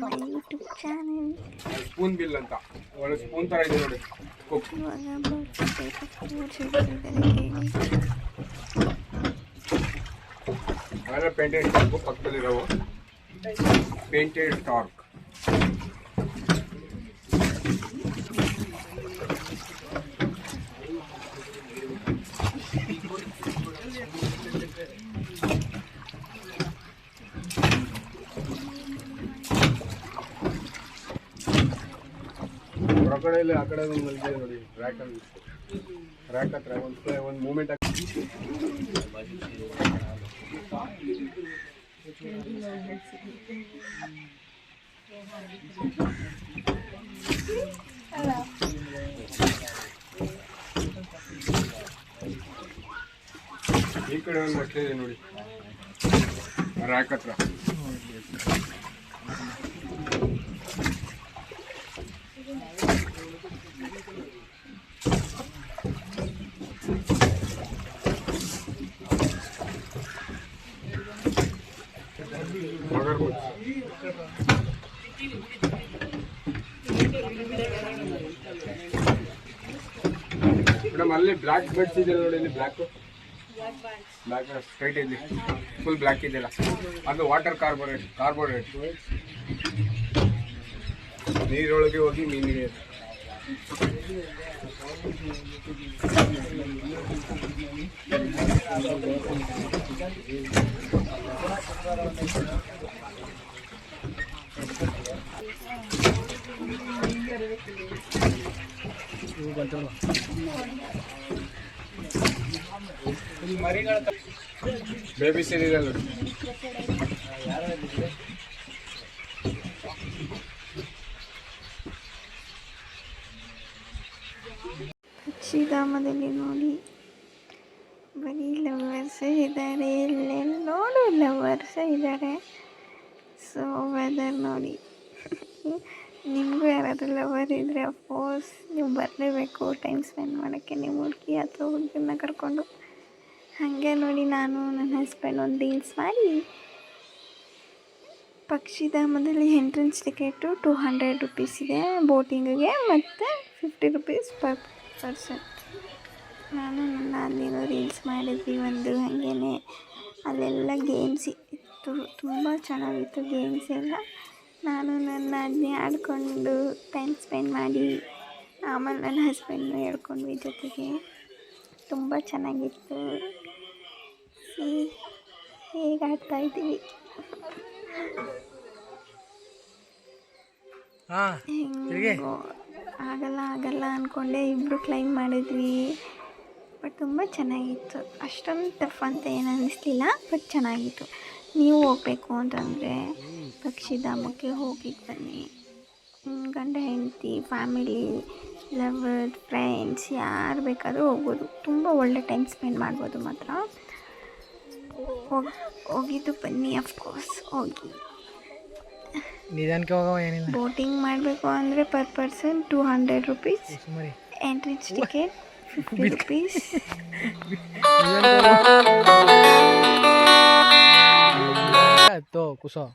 my YouTube channel. Spoon bill ಅಂತ ಒಳ್ಳೆ spoon ಥರ ಇದೆ ನೋಡಿ. ಇವಾಗ ಬರ್ತ್ಡೇ ತೋರಿಸಿದ್ದಾರೆ ಕೇಳಿ. ಅವೆಲ್ಲ ಪೇಂಟೆಡ್ ಟಾರ್ಕ್ ಪಕ್ಕದಲ್ಲಿರೋವು ಪೇಂಟೆಡ್ ಟಾರ್ಕ್. ಹೊರಗಡೆ ಇಲ್ಲಿ ಆ ಕಡೆ ಒಂದು ಮಲ್ಗಿದೆ ನೋಡಿ ರ್ಯಾಕಲ್ಲಿ ರ್ಯಾಕ್ ಹತ್ರ ಒಂದು ಮೂಮೆಂಟ್ ಈ ಕಡೆ ಒಂದು ಬಟ್ಟೆ ಇದೆ ನೋಡಿ ರ್ಯಾಕ್ ಹತ್ರ. ಮೇಡಮ್ ಅಲ್ಲಿ ಬ್ಲ್ಯಾಕ್ ಬೆಡ್ಸ್ ಇದೆ ನೋಡಿ, ಇಲ್ಲಿ ಬ್ಲ್ಯಾಕ್ ಸ್ಟ್ರೈಟ್ ಇಲ್ಲಿ ಫುಲ್ ಬ್ಲ್ಯಾಕ್ ಇದೆಯಲ್ಲ ಅದು ವಾಟರ್ ಕಾರ್ಬೋರೇಟ್ ನೀರೊಳಗೆ ಹೋಗಿ ಮೀನಿಗೆ ಬೇಬಿ ಸೀರಿಯಲ್ ಪಕ್ಷಿಧಾಮದಲ್ಲಿ ನೋಡಿ ಬರೀ ಲವರ್ಸ್ ಇದ್ದಾರೆ, ಎಲ್ಲೆಲ್ಲಿ ನೋಡು ಲವರ್ಸ್ ಇದ್ದಾರೆ. ಸೊ ವೆದರ್ ನೋಡಿ. ನಿಮಗೂ ಯಾರಾದರೂ ಲವರ್ ಇದ್ದರೆ ಅಫ್ಕೋರ್ಸ್ ನೀವು ಬರಲೇಬೇಕು ಟೈಮ್ ಸ್ಪೆಂಡ್ ಮಾಡೋಕ್ಕೆ ನಿಮ್ಮ ಹುಡುಗಿ ಅಥವಾ ಹುಡುಗನ್ನ ಕರ್ಕೊಂಡು. ಹಾಗೆ ನೋಡಿ ನಾನು ನನ್ನ ಹಸ್ಬೆಂಡ್ ಒಂದು ರೀಲ್ಸ್ ಮಾಡಿ ಪಕ್ಷಿಧಾಮದಲ್ಲಿ ಎಂಟ್ರೆನ್ಸ್ ಟಿಕೆಟು 200 ರುಪೀಸ್ ಇದೆ ಬೋಟಿಂಗಿಗೆ ಮತ್ತು 50 ರುಪೀಸ್ ಪರ್ ಪರ್ಸನ್. ನಾನು ನನ್ನ ಅಲ್ಲಿರೋ ರೀಲ್ಸ್ ಮಾಡಿದ್ವಿ ಒಂದು. ಹಾಗೇ ಅಲ್ಲೆಲ್ಲ ಗೇಮ್ಸ್ ಇತ್ತು, ತುಂಬ ಚೆನ್ನಾಗಿತ್ತು ಗೇಮ್ಸ್ ಎಲ್ಲ. ನಾನು ನನ್ನ ಅದನ್ನೇ ಆಡಿಕೊಂಡು ಟೈಮ್ ಸ್ಪೆಂಡ್ ಮಾಡಿ ಆಮೇಲೆ ನನ್ನ ಹಸ್ಬೆಂಡ್ನು ಹೇಳ್ಕೊಂಡ್ವಿ ಜೊತೆಗೆ. ತುಂಬ ಚೆನ್ನಾಗಿತ್ತು. ಹೇಗೆ ಆಡ್ತಾಯಿದ್ದೀವಿ ಹೆಂಗೋ ಆಗಲ್ಲ ಅಂದ್ಕೊಂಡೆ ಇಬ್ಬರು ಕ್ಲೈಮ್ ಮಾಡಿದ್ವಿ. ಬಟ್ ತುಂಬ ಚೆನ್ನಾಗಿತ್ತು. ಅಷ್ಟೊಂದು ಟಫ್ ಅಂತ ಏನು ಅನ್ನಿಸ್ಲಿಲ್ಲ, ಬಟ್ ಚೆನ್ನಾಗಿತ್ತು. ನೀವು ಹೋಗಬೇಕು ಅಂತಂದರೆ ಪಕ್ಷಿಧಾಮಕ್ಕೆ ಹೋಗಿ ಬನ್ನಿ. ಗಂಡ ಹೆಂಡತಿ ಫ್ಯಾಮಿಲಿ ಲವರ್ ಫ್ರೆಂಡ್ಸ್ ಯಾರು ಬೇಕಾದರೂ ಹೋಗ್ಬೋದು. ತುಂಬ ಒಳ್ಳೆ ಟೈಮ್ ಸ್ಪೆಂಡ್ ಮಾಡ್ಬೋದು ಮಾತ್ರ. ಹೋಗಿದ್ದು ಬನ್ನಿ ಅಫ್ಕೋರ್ಸ್ ಹೋಗಿ. ಬೋಟಿಂಗ್ ಮಾಡಬೇಕು ಅಂದರೆ per person 200 rupees, entrance ticket 50 rupees. ಕುಸೋ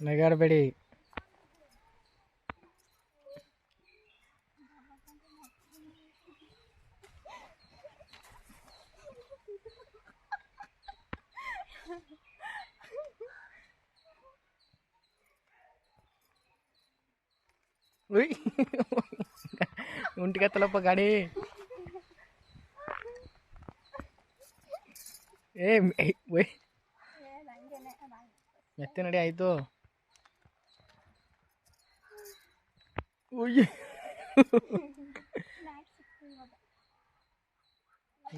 ನಗಾಡಬೇಡಿ. ಉಂಟಿಗತ್ತಲಪ್ಪ ಗಾಡಿ. ಮೆತ್ತೆ ನಡಿ ಆಯಿತು.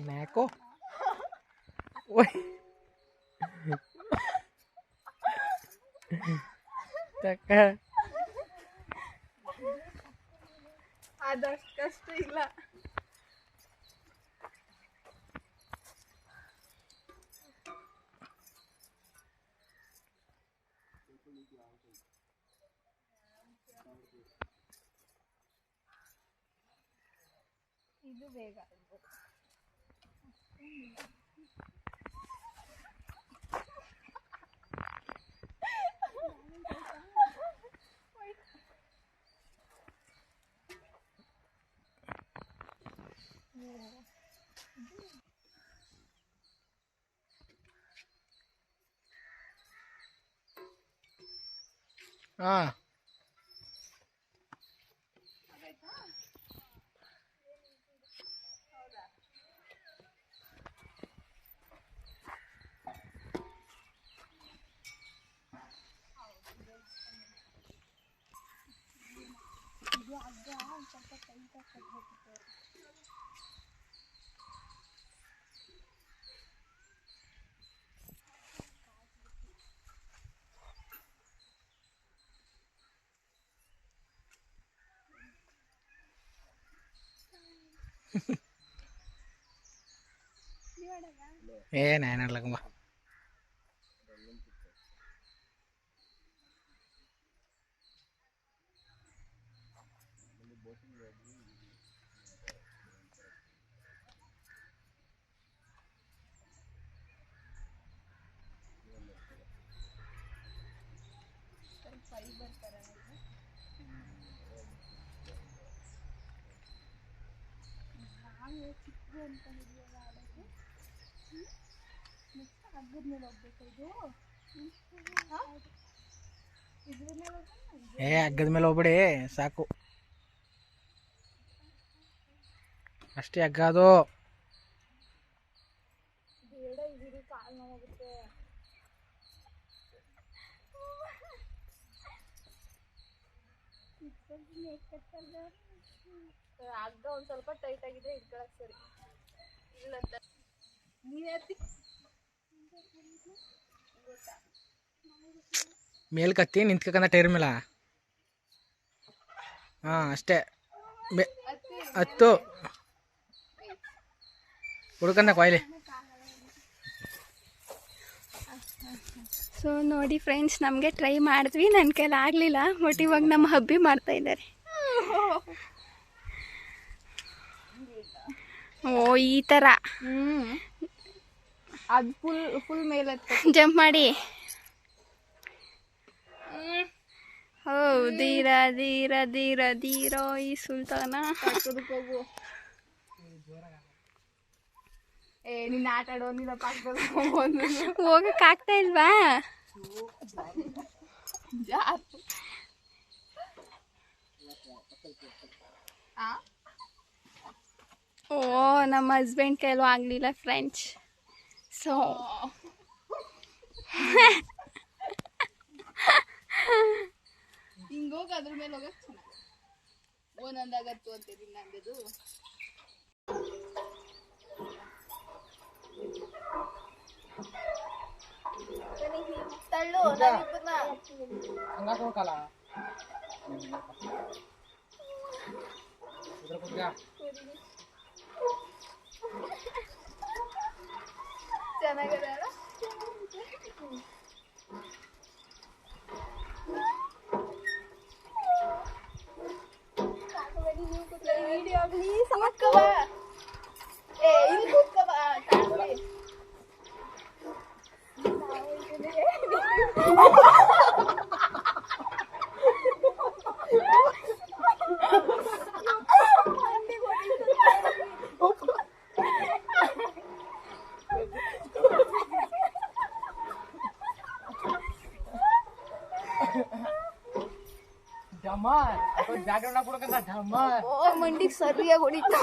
ನ್ಯಾಕೋ ತಕ್ಕ ಅದಷ್ಟು ಕಷ್ಟ ಇಲ್ಲ. ಇದು ಬೇಗ ಹಾಂ ನಾನು ಆಡ್ಲಕ್ಕಂಬ ಹಗ್ಗದ ಮೇಲೆ ಹೋಗ್ಬಿಡಿ ಸಾಕು ಅಷ್ಟೇ ಹಗ್ಗ ಅದು ಹಗ್ಗ ಒಂದ್ ಸ್ವಲ್ಪ ಟೈಟ್ ಆಗಿದ್ರೆ ಇಟ್ಕೊಳಕ್ ಸರಿ ಇಲ್ಲ ಮೇಲ್ ಕತ್ತಿ ನಿಂತ್ಕಂದ ಟೈರ್ ಮೇಲ ಹಾಂ ಅಷ್ಟೇ ಹತ್ತು ಹುಡ್ಕಂದ ಕಾಯಿಲೆ. ಸೊ ನೋಡಿ ಫ್ರೆಂಡ್ಸ್, ನಮಗೆ ಟ್ರೈ ಮಾಡಿದ್ವಿ, ನನ್ನ ಕೈಲಿ ಆಗಲಿಲ್ಲ. ಬಟ್ ಇವಾಗ ನಮ್ಮ ಹಬ್ಬಿ ಮಾಡ್ತಾ ಇದ್ದಾರೆ. ಓ ಈ ಥರ ಅದು ಫುಲ್ ಮೇಲೆ ಜಂಪ್ ಮಾಡಿ. ಓ ಧೀರ ಧೀರ ಧೀರ ಧೀರೋ ಈ ಸುಲ್ತಾನ. ನಿನ್ನ ಆಟ ಆಡೋ ನಿನ್ನ ಹೋಗಕ್ ಆಗ್ತಾ ಇಲ್ವಾ? ಓ ನಮ್ಮ ಹಸ್ಬೆಂಡ್ ಕೈಲೂ ಆಗಲಿಲ್ಲ ಫ್ರೆಂಡ್ಸ್. ಸೊ ಹಿಂಗೋಗಿ ಅದ್ರ ಮೇಲೆ ಹೋಗಕ್ ಚೆನ್ನಾಗಿ ಒಂದೊಂದಾಗತ್ತು ಅಂತೀರಿ ನಂದದು. ತಳ್ಳು ಚೆನ್ನಾಗಿದೆ. ವಿಡಿಯೋ ಆಗಲಿ ಸಮಕ್ಕವ. ಏ ಇಲ್ಲಿ ಕೂತ್ಕವ ತಾಳ್ರಿ. ಢಮಾರ್ ಬ್ಯಾಕ್ಗ್ರೌಂಡ್ ಕೊಡಕಂತ ಢಮಾರ್. ಓ ಮಂಡಿಗೆ ಸರಿಯಾಗಿ ಹೊಡಿತು.